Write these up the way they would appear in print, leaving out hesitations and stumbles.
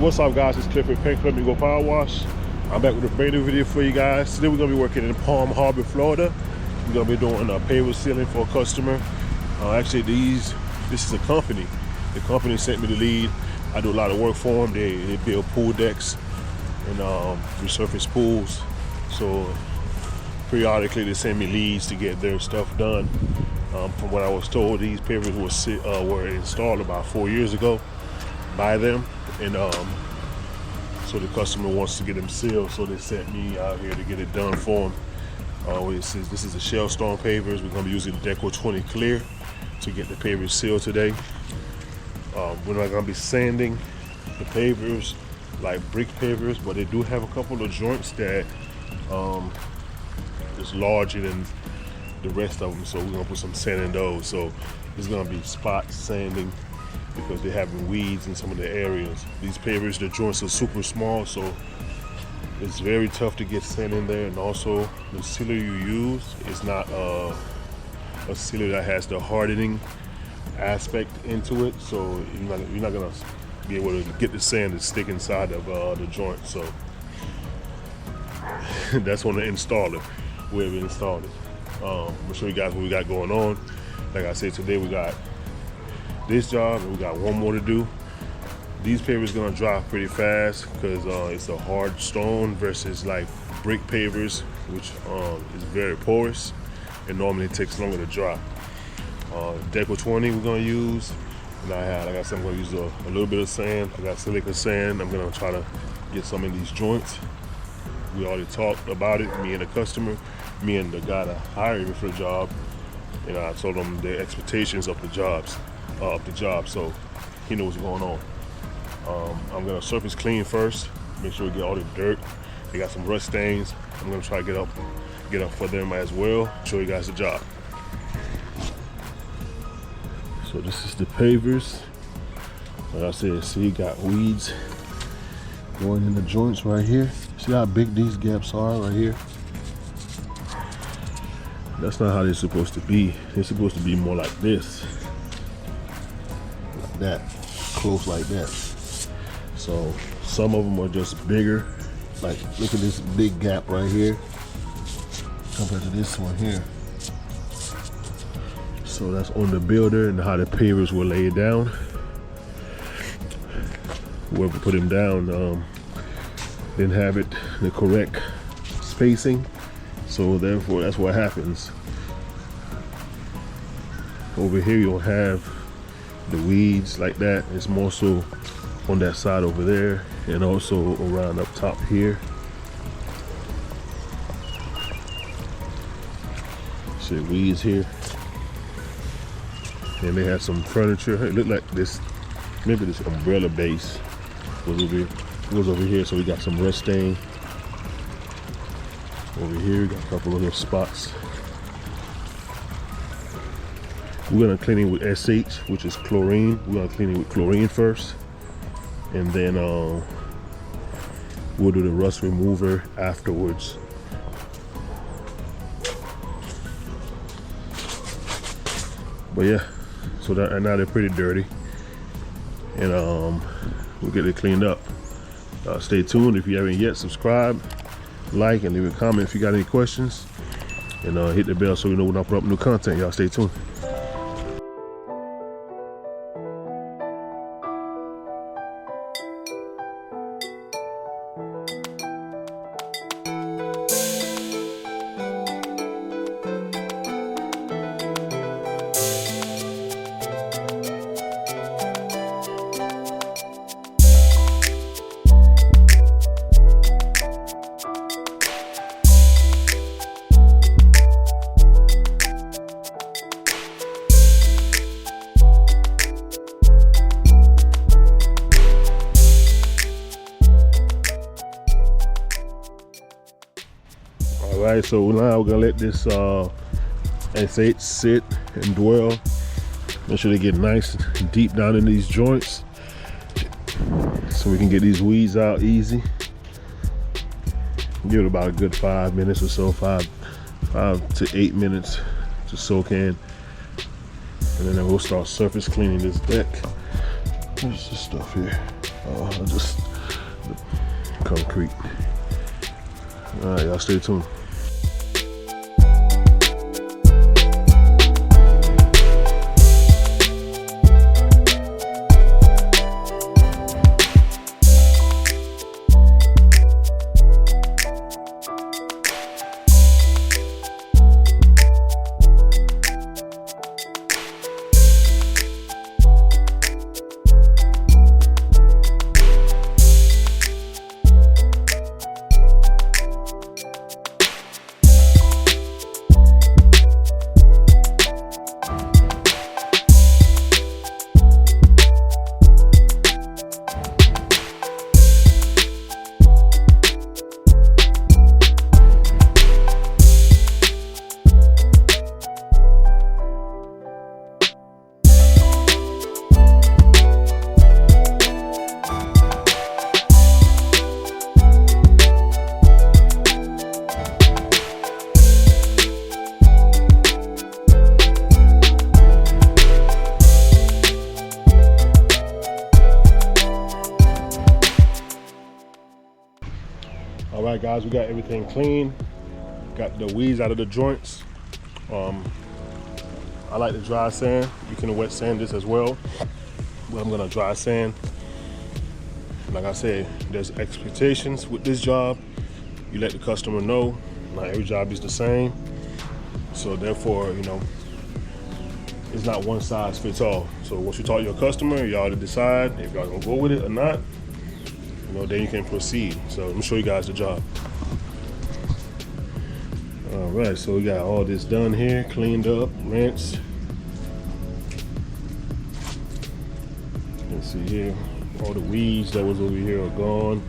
What's up, guys? It's Cliff with Paint Club and Go Power Wash. I'm back with a brand new video for you guys. Today we're gonna be working in Palm Harbor, Florida. We're gonna be doing a paver sealing for a customer. Actually, this is a company. The company sent me the lead. I do a lot of work for them. They build pool decks and resurface pools. So periodically they send me leads to get their stuff done. From what I was told, these pavers were installed about 4 years ago by them, and so the customer wants to get them sealed, so they sent me out here to get it done for them. This is the shell stone pavers. We're going to be using the DECO20 Clear to get the pavers sealed today. We're not going to be sanding the pavers like brick pavers, but they do have a couple of joints that is larger than the rest of them, so we're going to put some sand in those. So it's going to be spot sanding because they're having weeds in some of the areas. These pavers, the joints are super small, so it's very tough to get sand in there. And also the sealer you use is not a sealer that has the hardening aspect into it, so you're not gonna be able to get the sand to stick inside of the joint. So that's on the installer, where we installed it. I'm gonna show you guys what we got going on. Like I said, today we got this job and we got one more to do. These pavers gonna dry pretty fast because it's a hard stone versus like brick pavers, which is very porous and normally it takes longer to dry. DECO20 we're gonna use, and like I said, I'm gonna use a little bit of sand. I got silica sand. I'm gonna try to get some in these joints. We already talked about it, me and the customer, me and the guy that hired me for the job, and I told him the expectations of the job, so he knows what's going on. I'm gonna surface clean first, make sure we get all the dirt. They got some rust stains. I'm gonna try to get up for them as well. Show you guys the job. So this is the pavers. Like I said, see, you got weeds going in the joints right here. See how big these gaps are right here? That's not how they're supposed to be. They're supposed to be more like this. Like that. Close like that. So some of them are just bigger. Like, look at this big gap right here compared to this one here. So that's on the builder and how the pavers were laid down. Whoever put them down didn't have it the correct spacing, so therefore that's what happens. Over here you don't have the weeds like that. It's more so on that side over there and also around up top here. See weeds here. And they had some furniture. It looked like this, maybe this umbrella base was over here. So we got some rust stain over here. We got a couple of little spots. We're gonna clean it with SH, which is chlorine. We're gonna clean it with chlorine first, and then we'll do the rust remover afterwards. But yeah, so that now they're pretty dirty, and we'll get it cleaned up. Stay tuned. If you haven't yet, subscribe, like, and leave a comment if you got any questions, and hit the bell so you know when I put up new content. Y'all stay tuned. Alright, so now we're gonna let this SH sit and dwell. Make sure they get nice and deep down in these joints so we can get these weeds out easy. Give it about a good 5 minutes or so, 5 to 8 minutes to soak in. And then we'll start surface cleaning this deck. Where's this stuff here? I just concrete. All right, y'all stay tuned. All right, guys, we got everything clean. Got the weeds out of the joints. I like to dry sand. You can wet sand this as well, but I'm gonna dry sand. Like I said, there's expectations with this job. You let the customer know. Not every job is the same. So therefore, you know, it's not one size fits all. So once you talk to your customer, y'all to decide if y'all gonna go with it or not. You know, then you can proceed. So let me show you guys the job. All right, so we got all this done here, cleaned up, rinsed. Let's see here, all the weeds that was over here are gone.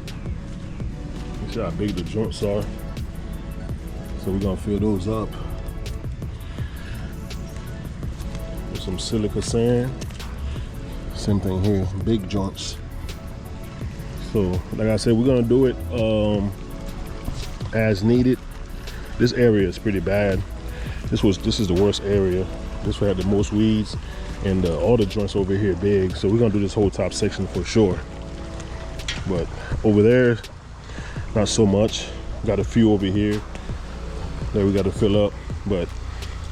You see how big the joints are. So we're gonna fill those up with some silica sand. Same thing here, big joints. So, like I said, we're gonna do it as needed. This area is pretty bad. This is the worst area. This one had the most weeds, and all the joints over here big. So we're gonna do this whole top section for sure. But over there, not so much. Got a few over here that we got to fill up, but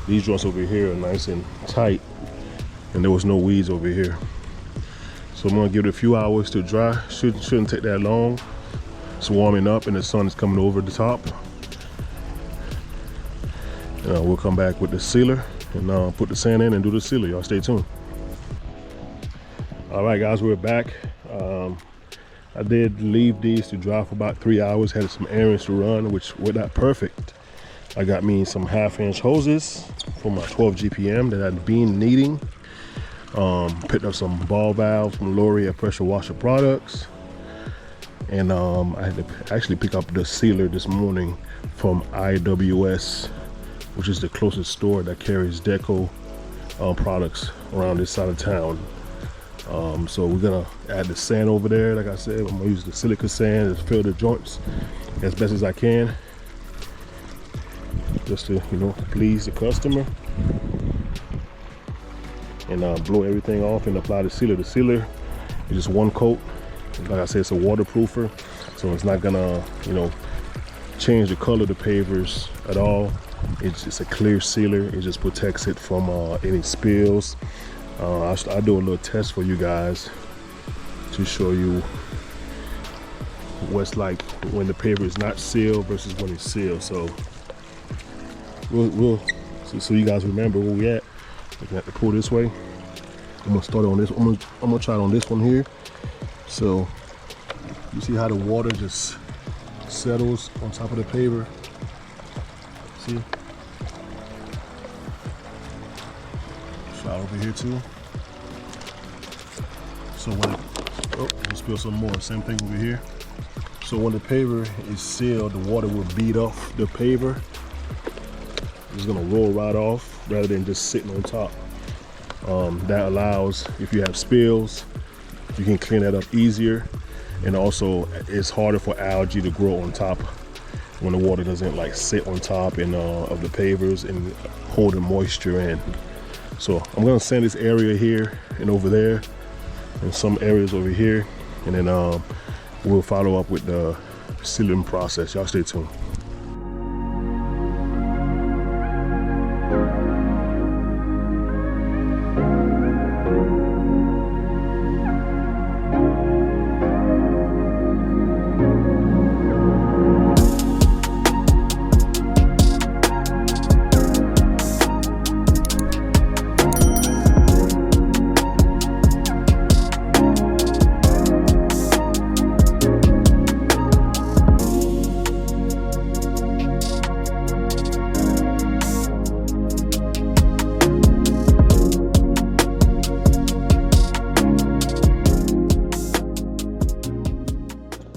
these joints over here are nice and tight, and there was no weeds over here. So I'm gonna give it a few hours to dry. Shouldn't take that long. It's warming up and the sun is coming over the top. We'll come back with the sealer and put the sand in and do the sealer. Y'all stay tuned. All right, guys, we're back. I did leave these to dry for about 3 hours. Had some errands to run, which were not perfect. I got me some 1/2-inch hoses for my 12 GPM that I'd been needing. Picked up some ball valves from L'Oreal pressure washer products, and I had to actually pick up the sealer this morning from IWS, which is the closest store that carries DECO products around this side of town. So we're gonna add the sand over there. Like I said, I'm gonna use the silica sand to fill the joints as best as I can, just to, you know, please the customer. And blow everything off and apply the sealer. The sealer is just one coat. Like I said, it's a waterproofer, so it's not gonna, you know, change the color of the pavers at all. It's a clear sealer. It just protects it from any spills. I'll do a little test for you guys to show you what's like when the paver is not sealed versus when it's sealed. So so you guys remember where we at. I'm gonna have to pull this way. I'm gonna start on this. I'm gonna try it on this one here. So you see how the water just settles on top of the paver. See? Try over here too. So when we'll spill some more. Same thing over here. So when the paver is sealed, the water will beat off the paver. It's gonna roll right off rather than just sitting on top. That allows, if you have spills, you can clean that up easier, and also it's harder for algae to grow on top when the water doesn't like sit on top and of the pavers and hold the moisture in. So I'm gonna sand this area here and over there, and some areas over here, and then we'll follow up with the sealing process. Y'all stay tuned.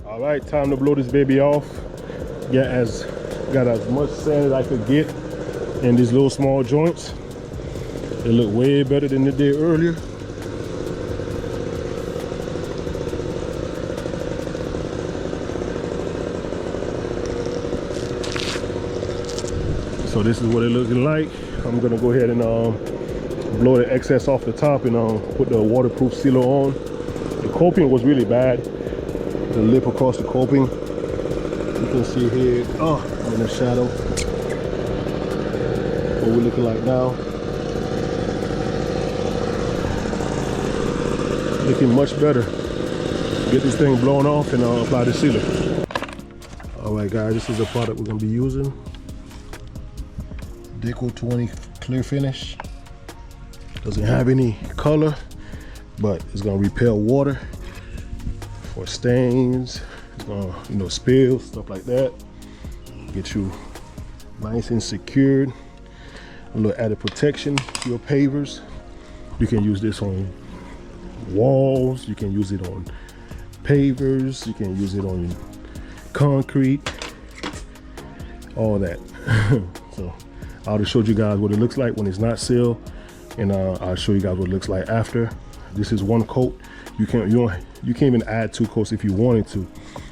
Alright, time to blow this baby off. Got as much sand as I could get in these little small joints. They look way better than they did earlier. So this is what it's looking like. I'm gonna go ahead and blow the excess off the top and put the waterproof sealer on. The coping was really bad. The lip across the coping. You can see here, in the shadow, what we're looking like now. Looking much better. Get this thing blown off and apply the sealer. All right, guys, this is the product we're gonna be using. DECO20 Clear Finish. Doesn't have any color, but it's gonna repel water for stains. It's gonna, spill, stuff like that. Get you nice and secured. A little added protection to your pavers. You can use this on walls. You can use it on pavers. You can use it on concrete. All that. So I'll just show you guys what it looks like when it's not sealed, and I'll show you guys what it looks like after. This is one coat. You can't even add 2 coats if you wanted to.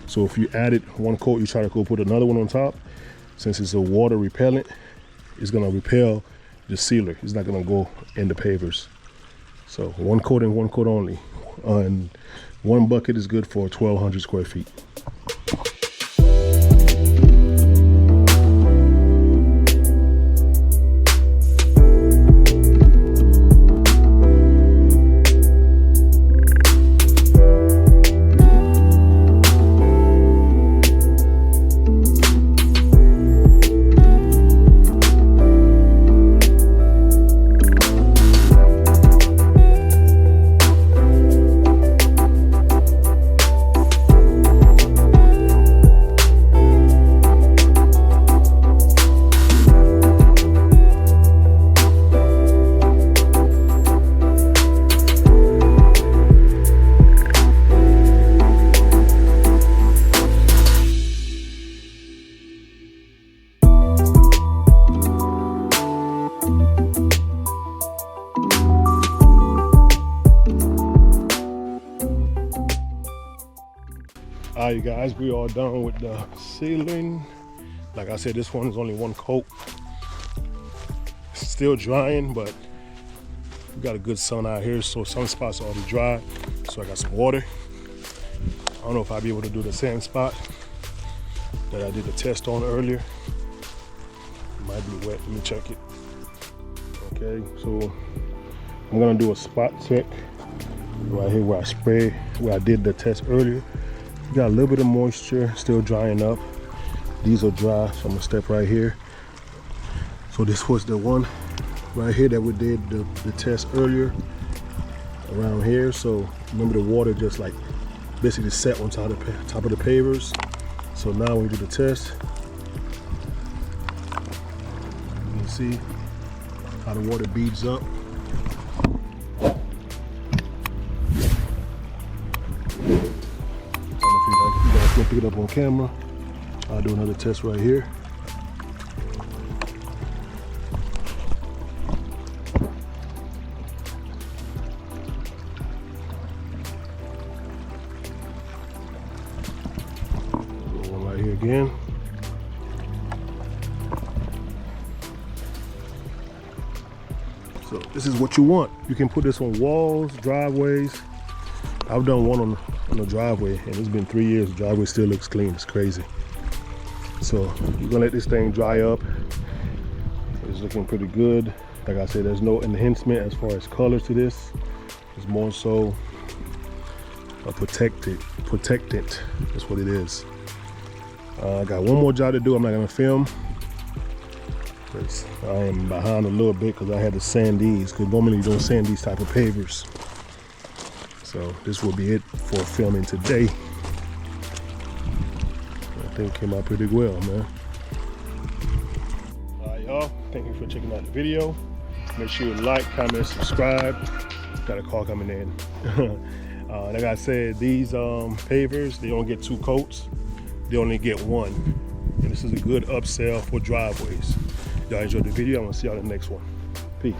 So if you added 1 coat, you try to go put another one on top. Since it's a water repellent, it's gonna repel the sealer. It's not gonna go in the pavers. So 1 coat and 1 coat only. And 1 bucket is good for 1,200 square feet. Alright, guys, we are done with the sealing. Like I said, this one is only 1 coat. It's still drying, but we got a good sun out here, so some spots are already dry. So I got some water. I don't know if I'll be able to do the same spot that I did the test on earlier. It might be wet. Let me check it. Okay, so I'm gonna do a spot check right here where I did the test earlier. Got a little bit of moisture, still drying up. These are dry, so I'm gonna step right here. So this was the one right here that we did the test earlier around here. So remember, the water just like basically set on top of the pavers. So now when we do the test, you can see how the water beads up. Pick it up on camera. I'll do another test right here. One right here again. So this is what you want. You can put this on walls, driveways, I've done one on the driveway, and it's been 3 years. The driveway still looks clean. It's crazy. So we're gonna let this thing dry up. It's looking pretty good. Like I said, there's no enhancement as far as color to this. It's more so a protectant. That's what it is. I got one more job to do. I'm not gonna film because I am behind a little bit because I had to sand these, because normally you don't sand these type of pavers. So this will be it for filming today. I think it came out pretty well, man. All right, y'all. Thank you for checking out the video. Make sure you like, comment, subscribe. Got a call coming in. Like I said, these pavers, they don't get 2 coats. They only get 1. And this is a good upsell for driveways. Y'all enjoyed the video. I'm gonna see y'all in the next one. Peace.